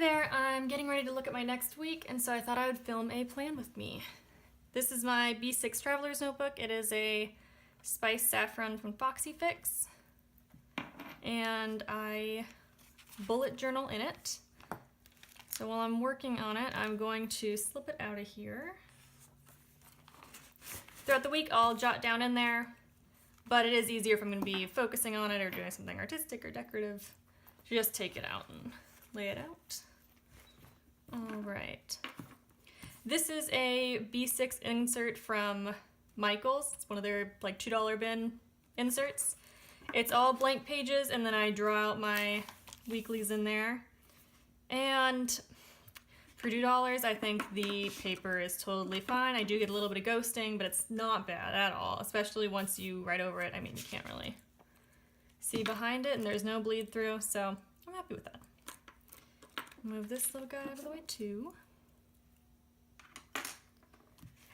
there, I'm getting ready to look at my next week, and so I thought I would film a plan with me. This is my B6 Traveler's Notebook. It is a spice saffron from Foxy Fix, and I bullet journal in it. So while I'm working on it, I'm going to slip it out of here. Throughout the week, I'll jot down in there, but it is easier if I'm going to be focusing on it or doing something artistic or decorative to just take it out and lay it out. All right. This is a B6 insert from Michaels. It's one of their like $2 bin inserts. It's all blank pages, and then I draw out my weeklies in there. And for $2, I think the paper is totally fine. I do get a little bit of ghosting, but it's not bad at all, especially once you write over it. I mean, you can't really see behind it, and there's no bleed through, so I'm happy with that. Move this little guy out of the way too.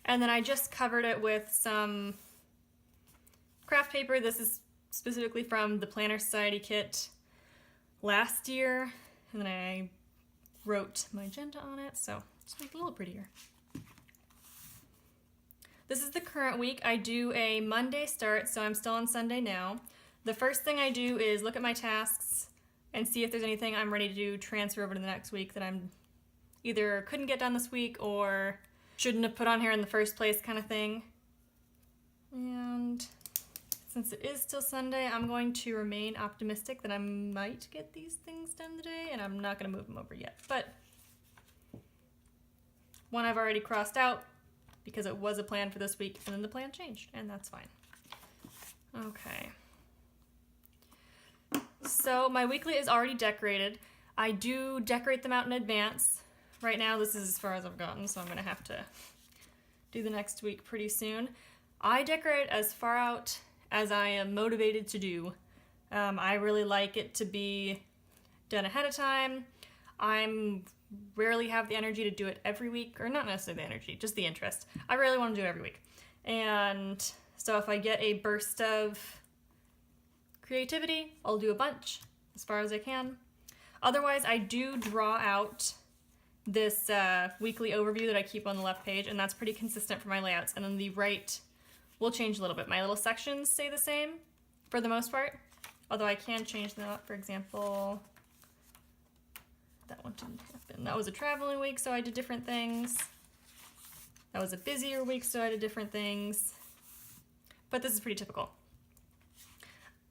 And then I just covered it with some craft paper. This is specifically from the Planner Society kit last year. And then I wrote magenta on it, so just make it a little prettier. This is the current week. I do a Monday start, so I'm still on Sunday now. The first thing I do is look at my tasks and see if there's anything I'm ready to transfer over to the next week that I'm either couldn't get done this week or shouldn't have put on here in the first place kind of thing. And since it is still Sunday, I'm going to remain optimistic that I might get these things done today, and I'm not going to move them over yet. But one I've already crossed out because it was a plan for this week, and then the plan changed, and that's fine. Okay. So my weekly is already decorated. I do decorate them out in advance. Right now this is as far as I've gotten, so I'm going to have to do the next week pretty soon. I decorate as far out as I am motivated to do. I really like it to be done ahead of time. I rarely have the energy to do it every week, or not necessarily the energy, just the interest. I really want to do it every week. And so if I get a burst of creativity, I'll do a bunch as far as I can. Otherwise, I do draw out this weekly overview that I keep on the left page, and that's pretty consistent for my layouts. And then the right will change a little bit. My little sections stay the same for the most part, although I can change them up. For example, that one didn't happen. That was a traveling week, so I did different things. That was a busier week, so I did different things. But this is pretty typical.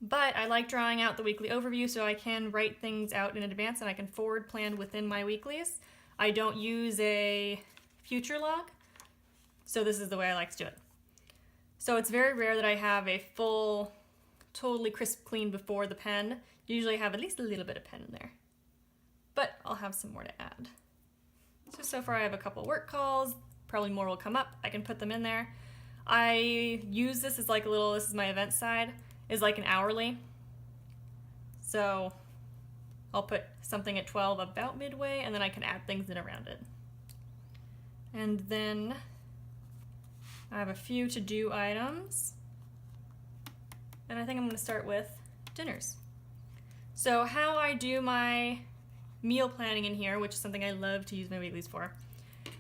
But I like drawing out the weekly overview so I can write things out in advance and I can forward plan within my weeklies. I don't use a future log, so this is the way I like to do it. So it's very rare that I have a full, totally crisp clean before the pen. Usually I have at least a little bit of pen in there, but I'll have some more to add. So far I have a couple work calls, probably more will come up. I can put them in there. I use this as like a little, this is my event side, is like an hourly. So I'll put something at 12 about midway, and then I can add things in around it. And then I have a few to-do items. And I think I'm going to start with dinners. So how I do my meal planning in here, which is something I love to use my weeklies for,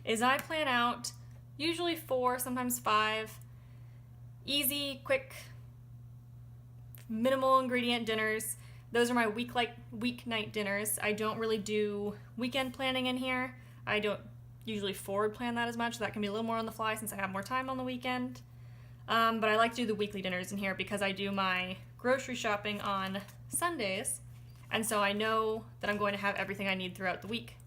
is I plan out usually 4, sometimes 5, easy, quick, minimal ingredient dinners. Those are my weeknight dinners. I don't really do weekend planning in here. I don't usually forward plan that as much. That can be a little more on the fly since I have more time on the weekend. But I like to do the weekly dinners in here because I do my grocery shopping on Sundays, and so I know that I'm going to have everything I need throughout the week.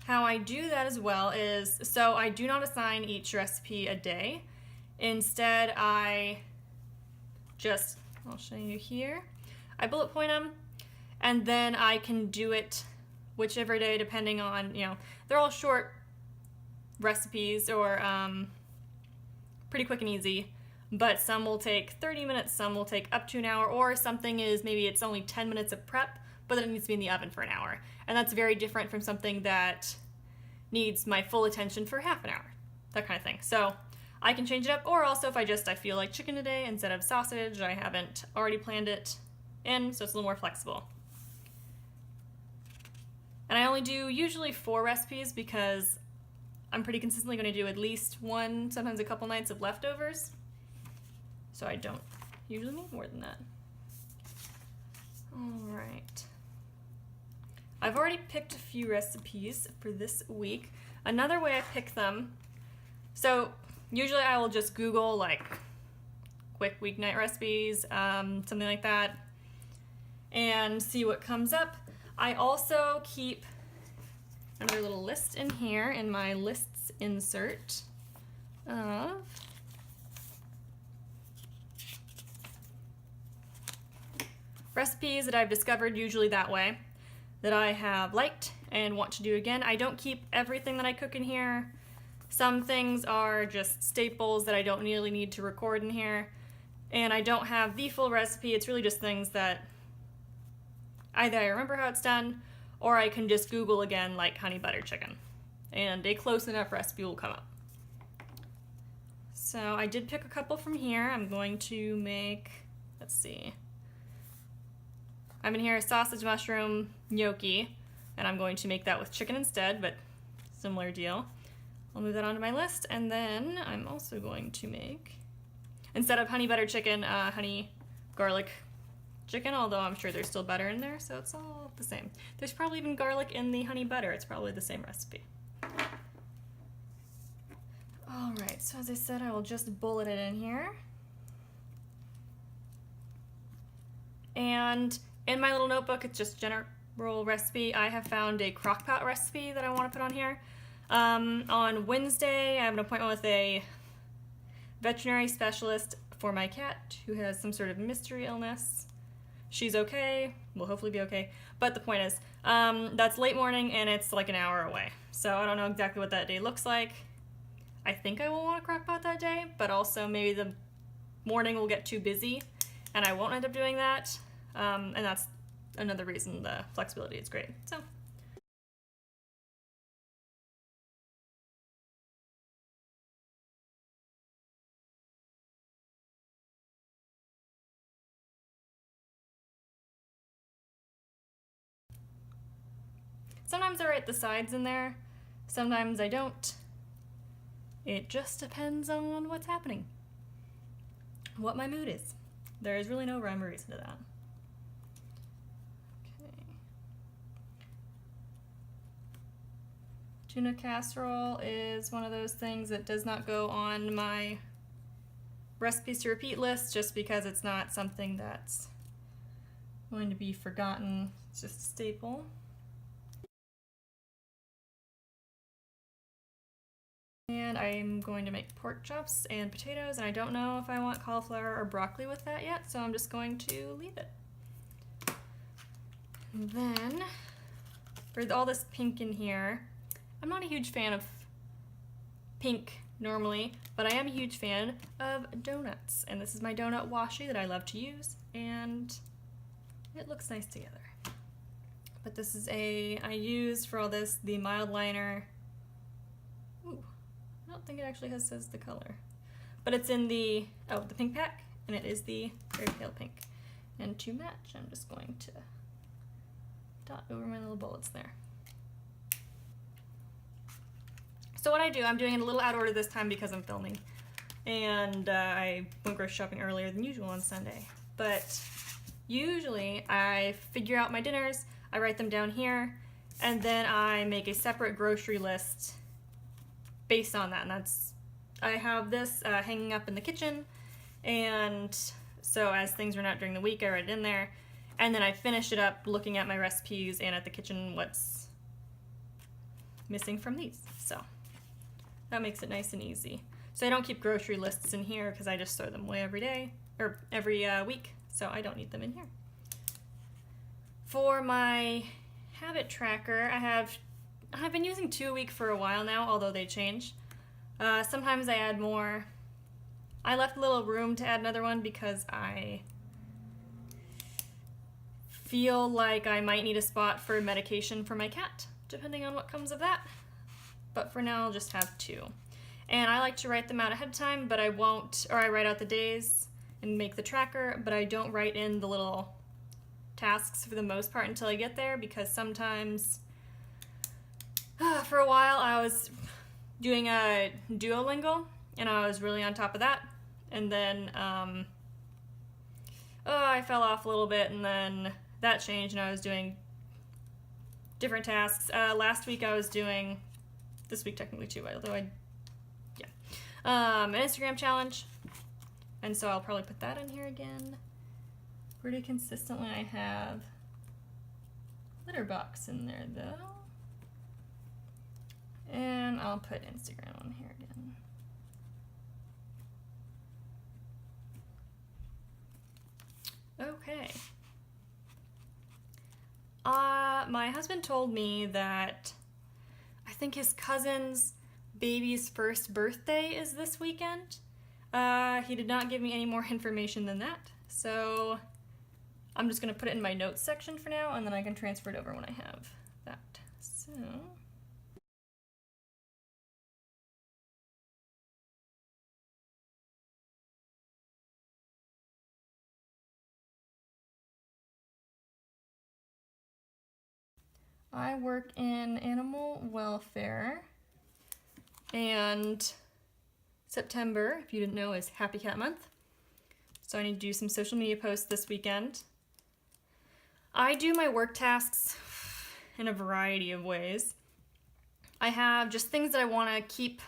How I do that as well is, so I do not assign each recipe a day. Instead, I'll show you here. I bullet point them, and then I can do it whichever day depending on, they're all short recipes or pretty quick and easy, but some will take 30 minutes, some will take up to an hour, or something is maybe it's only 10 minutes of prep, but then it needs to be in the oven for an hour. And that's very different from something that needs my full attention for half an hour, that kind of thing. So I can change it up, or also if I feel like chicken today instead of sausage, I haven't already planned it in, so it's a little more flexible. only do usually 4 recipes because I'm pretty consistently going to do at least one, sometimes a couple nights of leftovers. So I don't usually make more than that. All right. I've already picked a few recipes for this week. Another way I pick them, so usually I will just Google like quick weeknight recipes, something like that, and see what comes up. I also keep another little list in here in my lists insert of recipes that I've discovered usually that way, that I have liked and want to do again. I don't keep everything that I cook in here. Some things are just staples that I don't really need to record in here. And I don't have the full recipe. It's really just things that either I remember how it's done or I can just Google again, like honey butter chicken. And a close enough recipe will come up. So I did pick a couple from here. I'm going to make, let's see. I'm in here sausage mushroom gnocchi, and I'm going to make that with chicken instead, but similar deal. I'll move that onto my list, and then I'm also going to make, instead of honey butter chicken, honey garlic chicken, although I'm sure there's still butter in there, so it's all the same. There's probably even garlic in the honey butter. It's probably the same recipe. All right, so as I said, I will just bullet it in here. And in my little notebook, it's just general recipe. I have found a crockpot recipe that I want to put on here. On Wednesday, I have an appointment with a veterinary specialist for my cat who has some sort of mystery illness. She's okay, will hopefully be okay, but the point is, that's late morning and it's like an hour away. So I don't know exactly what that day looks like. I think I will want a crock pot that day, but also maybe the morning will get too busy and I won't end up doing that. And that's another reason the flexibility is great. So. Sometimes I write the sides in there, sometimes I don't. It just depends on what's happening, what my mood is. There is really no rhyme or reason to that. Okay. Tuna casserole is one of those things that does not go on my recipes to repeat list just because it's not something that's going to be forgotten. It's just a staple. And I'm going to make pork chops and potatoes, and I don't know if I want cauliflower or broccoli with that yet, so I'm just going to leave it. And then, for all this pink in here, I'm not a huge fan of pink normally, but I am a huge fan of donuts. And this is my donut washi that I love to use, and it looks nice together. But this is I use for all this the mild liner. Ooh. I don't think it actually says the color, but it's in the pink pack, and it is the very pale pink. And to match, I'm just going to dot over my little bullets there. So what I do, I'm doing it a little out of order this time because I'm filming, and I went grocery shopping earlier than usual on Sunday. But usually I figure out my dinners, I write them down here, and then I make a separate grocery list based on that, and I have this hanging up in the kitchen, and so as things run out during the week, I write it in there, and then I finish it up looking at my recipes and at the kitchen what's missing from these. So that makes it nice and easy. So I don't keep grocery lists in here because I just throw them away every day, or every week, so I don't need them in here. For my habit tracker, I've been using 2 a week for a while now, although they change. Sometimes I add more. I left a little room to add another one because I feel like I might need a spot for medication for my cat, depending on what comes of that. But for now, I'll just have 2. And I like to write them out ahead of time, but I won't, or I write out the days and make the tracker, but I don't write in the little tasks for the most part until I get there, because sometimes For a while I was doing a Duolingo, and I was really on top of that. And then I fell off a little bit, and then that changed, and I was doing different tasks. Last week I was doing, this week technically too, although an Instagram challenge, and so I'll probably put that in here again. Pretty consistently I have litter box in there though, and I'll put Instagram on here again. Okay. My husband told me that I think his cousin's baby's first birthday is this weekend. He did not give me any more information than that, so I'm just going to put it in my notes section for now, and then I can transfer it over when I have that. So I work in animal welfare, and September, if you didn't know, is Happy Cat Month. So I need to do some social media posts this weekend. I do my work tasks in a variety of ways. I have just things that I want to keep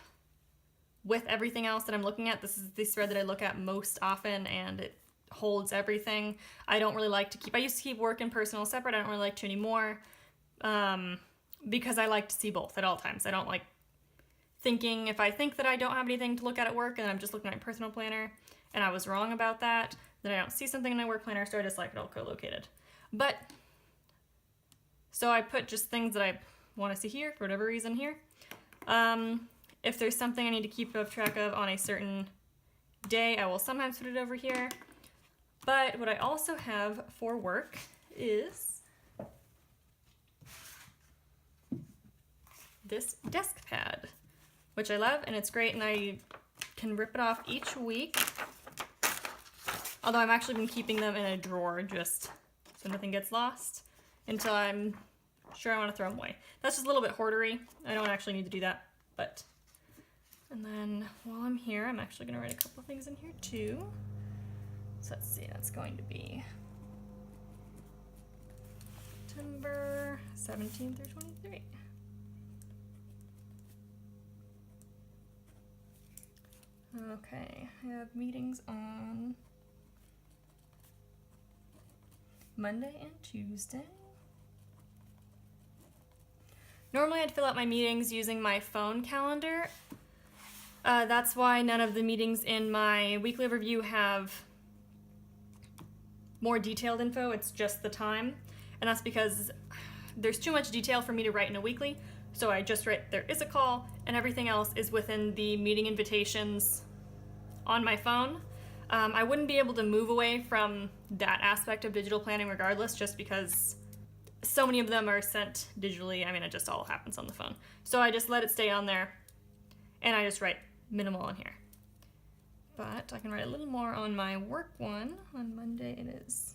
with everything else that I'm looking at. This is the thread that I look at most often, and it holds everything. I don't really like to keep, I used to keep work and personal separate. I don't really like to anymore. Because I like to see both at all times. I don't like thinking, if I think that I don't have anything to look at work and I'm just looking at my personal planner and I was wrong about that, then I don't see something in my work planner, so I just like it all co-located. But, so I put just things that I want to see here for whatever reason here. If there's something I need to keep track of on a certain day, I will sometimes put it over here. But what I also have for work is this desk pad, which I love, and it's great, and I can rip it off each week. Although I've actually been keeping them in a drawer just so nothing gets lost until I'm sure I want to throw them away. That's just a little bit hoardery. I don't actually need to do that, but. And then while I'm here, I'm actually going to write a couple things in here too. So let's see, that's going to be September 17 through 23. Okay, I have meetings on Monday and Tuesday. Normally I'd fill out my meetings using my phone calendar. That's why none of the meetings in my weekly overview have more detailed info. It's just the time. And that's because there's too much detail for me to write in a weekly. So I just write there is a call, and everything else is within the meeting invitations on my phone. I wouldn't be able to move away from that aspect of digital planning regardless, just because so many of them are sent digitally. I mean, it just all happens on the phone. So I just let it stay on there, and I just write minimal on here. But I can write a little more on my work one. On Monday it is.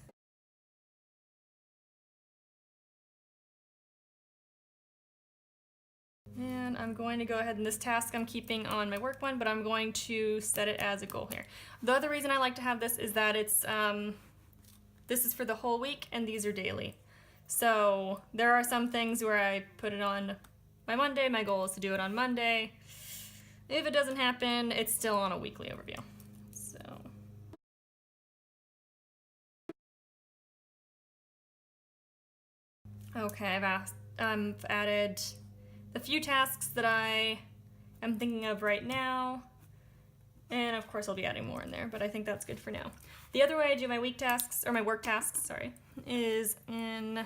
And I'm going to go ahead, and this task I'm keeping on my work one, but I'm going to set it as a goal here. The other reason I like to have this is that it's, this is for the whole week, and these are daily. So there are some things where I put it on my Monday, my goal is to do it on Monday. If it doesn't happen, it's still on a weekly overview. So. Okay, I've added the few tasks that I am thinking of right now, and of course I'll be adding more in there, but I think that's good for now. The other way I do my week tasks, or my work tasks, sorry, is in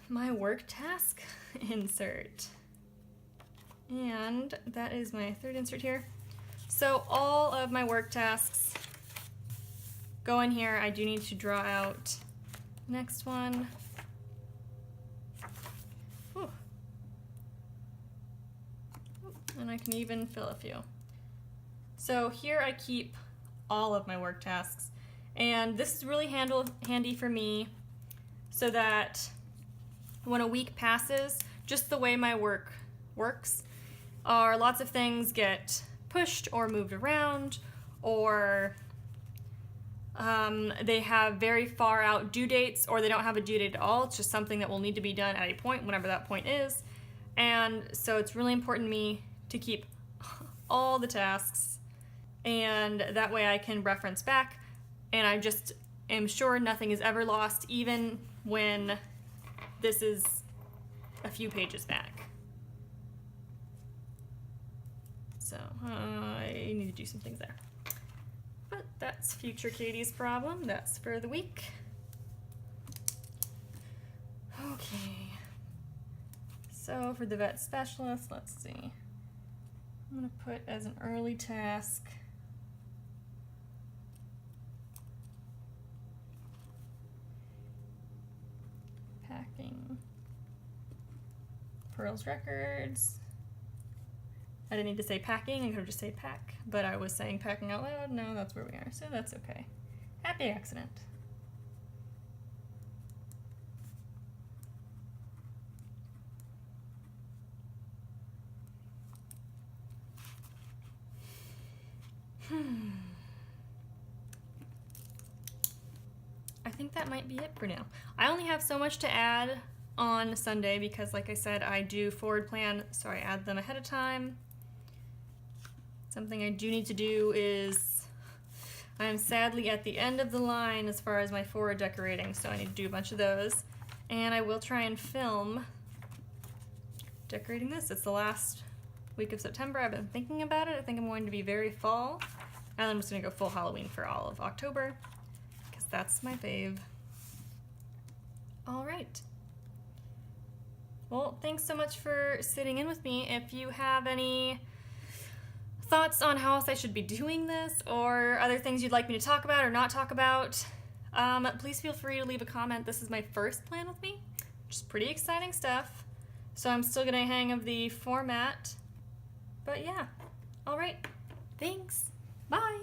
my work task insert. And that is my third insert here. So all of my work tasks go in here. I do need to draw out next one. Whew. And I can even fill a few. So here I keep all of my work tasks, and this is really handy for me so that when a week passes, just the way my work works, are lots of things get pushed or moved around, or they have very far out due dates, or they don't have a due date at all. It's just something that will need to be done at a point, whenever that point is. And so it's really important to me to keep all the tasks, and that way I can reference back, and I just am sure nothing is ever lost, even when this is a few pages back. So I need to do some things there. But that's future Katie's problem. That's for the week. Okay. So for the vet specialist, let's see. I'm going to put as an early task packing Pearl's records. I didn't need to say packing, I could have just said pack, but I was saying packing out loud. No, that's where we are, so that's okay. Happy accident. I think that might be it for now. I only have so much to add on Sunday because, like I said, I do forward plan, so I add them ahead of time. Something I do need to do is, I am sadly at the end of the line as far as my forward decorating, so I need to do a bunch of those. And I will try and film decorating this. It's the last week of September. I've been thinking about it. I think I'm going to be very fall. And I'm just going to go full Halloween for all of October, because that's my fave. All right. Well, thanks so much for sitting in with me. If you have any thoughts on how else I should be doing this, or other things you'd like me to talk about or not talk about, please feel free to leave a comment. This is my first plan with me, which is pretty exciting stuff. So I'm still getting a hang of the format. But yeah, all right. Thanks. Bye.